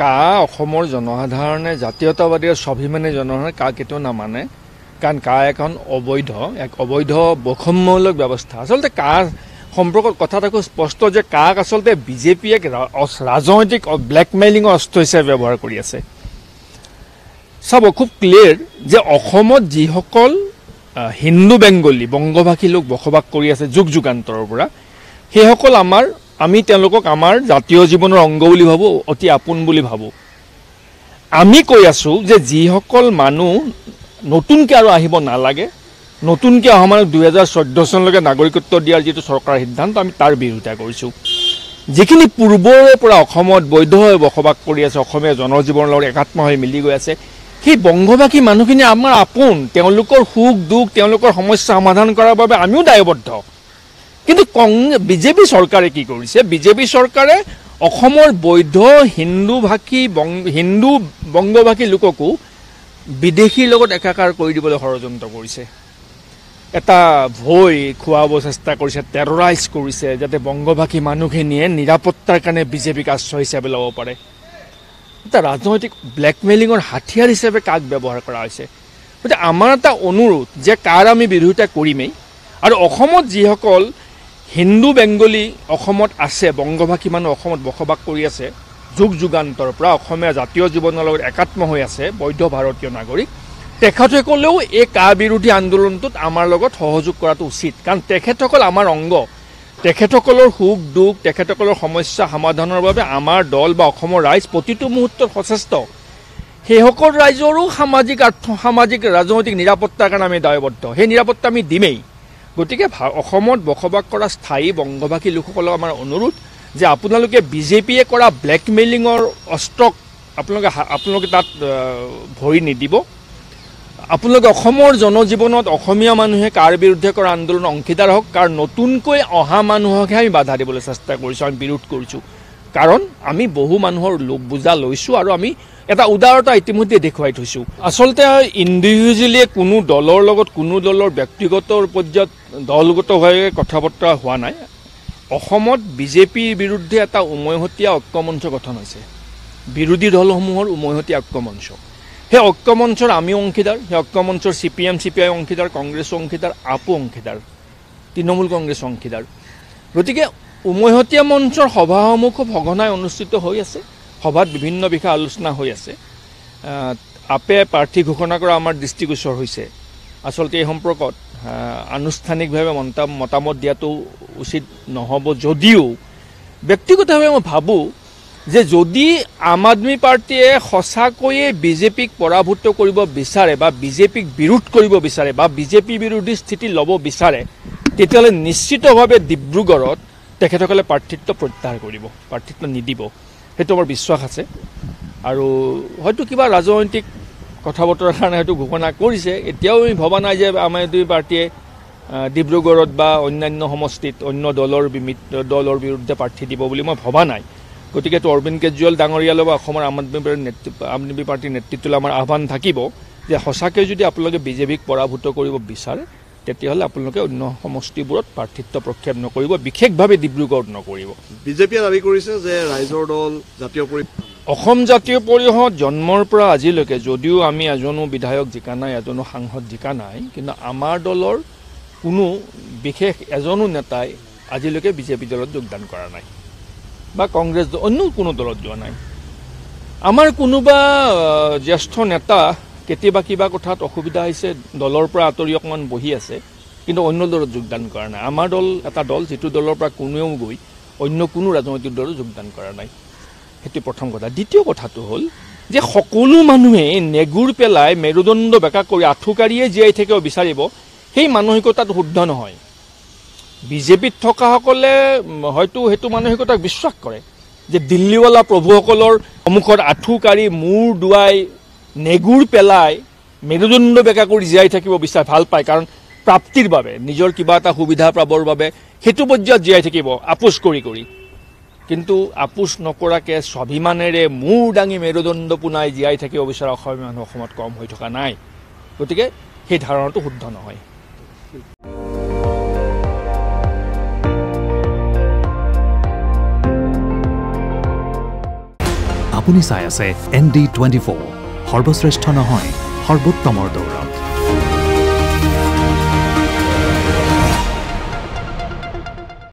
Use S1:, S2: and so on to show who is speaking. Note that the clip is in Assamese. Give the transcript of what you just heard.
S1: কা অসমৰ জনসাধাৰণে জাতীয়তাবাদী স্বাভিমানী জনসাধাৰণে কা কেতিয়াও নামানে, কাৰণ কা এখন এক অবৈধ বৈষম্যমূলক ব্যৱস্থা। আচলতে কা সম্পৰ্কত কথা এটা খুব স্পষ্ট যে কাক আচলতে বিজেপিয়ে ৰাজনৈতিক ব্লেকমেইলিঙৰ অস্ত্ৰ হিচাপে ব্যৱহাৰ কৰি আছে। চাব খুব ক্লিয়াৰ যে অসমত যিসকল হিন্দু বেংগলী বংগভাষী লোক বসবাস কৰি আছে যুগ যুগান্তৰৰ পৰা, সেইসকল আমি তেওঁলোকক আমাৰ জাতীয় জীৱনৰ অংগ বুলি ভাবোঁ, অতি আপোন বুলি ভাবোঁ। আমি কৈ আছোঁ যে যিসকল মানুহ নতুনকৈ আৰু আহিব নালাগে, নতুনকৈ অহা মানুহ 2014 চনলৈকে নাগৰিকত্ব দিয়াৰ যিটো চৰকাৰৰ সিদ্ধান্ত, আমি তাৰ বিৰোধিতা কৰিছোঁ। যিখিনি পূৰ্বৰে পৰা অসমত বৈধভাৱে বসবাস কৰি আছে, অসমীয়া জনজীৱনৰ লগত একাত্ম হৈ মিলি গৈ আছে, সেই বংগভাষী মানুহখিনি আমাৰ আপোন, তেওঁলোকৰ সুখ দুখ তেওঁলোকৰ সমস্যা সমাধান কৰাৰ বাবে আমিও দায়বদ্ধ। কিন্তু বিজেপি চৰকাৰে কি কৰিছে? বিজেপি চৰকাৰে অসমৰ বৈধ হিন্দু বংগভাষী লোককো বিদেশীৰ লগত একাকাৰ কৰি দিবলৈ ষড়যন্ত্ৰ কৰিছে। এটা ভয় খুৱাব চেষ্টা কৰিছে, টেৰৰাইজ কৰিছে, যাতে বংগভাষী মানুহখিনিয়ে নিৰাপত্তাৰ কাৰণে বিজেপিক আশ্ৰয় হিচাপে ল'ব পাৰে। এটা ৰাজনৈতিক ব্লেকমেইলিঙৰ হাথিয়াৰ হিচাপে কাক ব্যৱহাৰ কৰা হৈছে। গতিকে আমাৰ এটা অনুৰোধ যে কাৰ আমি বিৰোধিতা কৰিমেই, আৰু অসমত যিসকল হিন্দু বেংগলী অসমত আছে, বংগভাষী মানুহ অসমত বসবাস কৰি আছে যুগ যুগান্তৰ পৰা, অসমীয়া জাতীয় জীৱনৰ লগত একাত্ম হৈ আছে, বৈধ ভাৰতীয় নাগৰিক, তেখেতসকলেও এই কা বিৰোধী আন্দোলনটোত আমাৰ লগত সহযোগ কৰাটো উচিত। কাৰণ তেখেতসকল আমাৰ অংগ, তেখেতসকলৰ সুখ দুখ তেখেতসকলৰ সমস্যা সমাধানৰ বাবে আমাৰ দল বা অসমৰ ৰাইজ প্ৰতিটো মুহূৰ্তত সচেষ্ট। সেইসকল ৰাইজৰো সামাজিক ৰাজনৈতিক নিৰাপত্তাৰ কাৰণে আমি দায়বদ্ধ, সেই নিৰাপত্তা আমি দিমেই। গতিকে অসমত বসবাস কৰা স্থায়ী বংগভাষী লোকসকলক আমাৰ অনুৰোধ যে আপোনালোকে বিজেপিয়ে কৰা ব্লেকমেইলিঙৰ অস্ত্ৰক আপোনালোকে তাত ভৰি নিদিব। আপোনালোকে অসমৰ জনজীৱনত অসমীয়া মানুহে কাৰ বিৰুদ্ধে কৰা আন্দোলনৰ অংশীদাৰ হওক। কাৰণ নতুনকৈ অহা মানুহকহে আমি বাধা দিবলৈ চেষ্টা কৰিছোঁ, আমি বিৰোধ কৰিছোঁ। কাৰণ আমি বহু মানুহৰ লোক বুজা লৈছোঁ আৰু আমি এটা উদাৰতা ইতিমধ্যে দেখুৱাই থৈছোঁ। আচলতে ইণ্ডিভিজুৱেলিয়ে কোনো দলৰ লগত কোনো দলৰ ব্যক্তিগত পৰ্যায়ত দলগতভাৱে কথা বতৰা হোৱা নাই। অসমত বিজেপিৰ বিৰুদ্ধে এটা উমৈহতীয়া ঐক্যমঞ্চ গঠন হৈছে, বিৰোধী দলসমূহৰ উমৈহতীয়া ঐক্যমঞ্চ। সেই ঐক্যমঞ্চৰ আমিও অংশীদাৰ, সেই ঐক্যমঞ্চৰ CPM CPI অংশীদাৰ, কংগ্ৰেছো অংশীদাৰ, আপো অংশীদাৰ, তৃণমূল কংগ্ৰেছ অংশীদাৰ। গতিকে উমৈহতীয়া মঞ্চৰ সভাসমূহ খুব সঘনাই অনুষ্ঠিত হৈ আছে, সভাত বিভিন্ন বিষয় আলোচনা হৈ আছে। আপে প্ৰাৰ্থী ঘোষণা কৰা আমাৰ দৃষ্টিগোচৰ হৈছে। আচলতে এই সম্পৰ্কত আনুষ্ঠানিকভাৱে মতামত দিয়াটো উচিত নহ'ব, যদিও ব্যক্তিগতভাৱে মই ভাবোঁ যে যদি আম আদমি পাৰ্টীয়ে সঁচাকৈয়ে বিজেপিক পৰাভূত কৰিব বিচাৰে বা বিজেপিক বিৰোধ কৰিব বিচাৰে বা বিজেপি বিৰোধী স্থিতি ল'ব বিচাৰে, তেতিয়াহ'লে নিশ্চিতভাৱে ডিব্ৰুগড়ত তেখেতসকলে প্ৰাৰ্থিত্ব প্ৰত্যাহাৰ কৰিব, প্ৰাৰ্থিত্ব নিদিব। সেইটো মোৰ বিশ্বাস আছে। আৰু হয়তো কিবা ৰাজনৈতিক কথা বতৰাৰ কাৰণে হয়তো ঘোষণা কৰিছে। এতিয়াও আমি ভবা নাই যে আম আদমি পাৰ্টীয়ে ডিব্ৰুগড়ত বা অন্যান্য সমষ্টিত অন্য দলৰ বিৰুদ্ধে প্ৰাৰ্থী দিব বুলি মই ভবা নাই। গতিকে অৰবিন্দ কেজৰিৱাল ডাঙৰীয়ালৈ বা অসমৰ আম আদমি পাৰ্টীৰ নেতৃত্বলৈ আমাৰ আহ্বান থাকিব যে সঁচাকৈ যদি আপোনালোকে বিজেপিক পৰাভূত কৰিব বিচাৰে, তেতিয়াহ'লে আপোনালোকে অন্য সমষ্টিবোৰত প্ৰাৰ্থিত্ব প্ৰক্ষেপ নকৰিব, বিশেষভাৱে ডিব্ৰুগড়ত নকৰিব।
S2: বিজেপিয়ে দাবী কৰিছে যে ৰাইজৰ দল জাতীয়
S1: অসম জাতীয় পৰিষদ জন্মৰ পৰা আজিলৈকে যদিও আমি এজনো বিধায়ক জিকা নাই, এজনো সাংসদ জিকা নাই, কিন্তু আমাৰ দলৰ কোনো বিশেষ এজনো নেতাই আজিলৈকে বিজেপি দলত যোগদান কৰা নাই বা কংগ্ৰেছ অন্য কোনো দলত যোৱা নাই। আমাৰ কোনোবা জ্যেষ্ঠ নেতা কেতিয়াবা কিবা কথাত অসুবিধা হৈছে, দলৰ পৰা আঁতৰি অকণমান বহি আছে, কিন্তু অন্য দলত যোগদান কৰা নাই। আমাৰ দল এটা দল যিটো দলৰ পৰা কোনেও গৈ অন্য কোনো ৰাজনৈতিক দলত যোগদান কৰা নাই। সেইটো প্ৰথম কথা। দ্বিতীয় কথাটো হ'ল যে সকলো মানুহে নেগুৰ পেলাই মেৰুদণ্ড বেকা কৰি আঁঠুকাৰিয়ে জীয়াই থাকিব বিচাৰিব, সেই মানসিকতাটো শুদ্ধ নহয়। বিজেপিত থকাসকলে হয়তো সেইটো মানসিকতাক বিশ্বাস কৰে যে দিল্লীৱালা প্ৰভুসকলৰ সন্মুখত আঁঠুকাৰি মূৰ দুৱাই নেগুৰ পেলাই মেৰুদণ্ড বেকা কৰি জীয়াই থাকিব বিচাৰে, ভাল পায়। কাৰণ প্ৰাপ্তিৰ বাবে, নিজৰ কিবা এটা সুবিধা পাবৰ বাবে সেইটো পৰ্যায়ত জীয়াই থাকিব আপোচ কৰি কৰি। কিন্তু আপোচ নকৰাকৈ স্বাভিমানেৰে মূৰ দাঙি মেৰুদণ্ড পোনাই জীয়াই থাকিব বিচৰা অসমীয়া মানুহ অসমত কম হৈ থকা নাই। গতিকে সেই ধাৰণাটো শুদ্ধ নহয়।
S3: আপুনি চাই আছে ND24 সৰ্বশ্ৰেষ্ঠ নহয় সৰ্বোত্তমৰ দৌৰত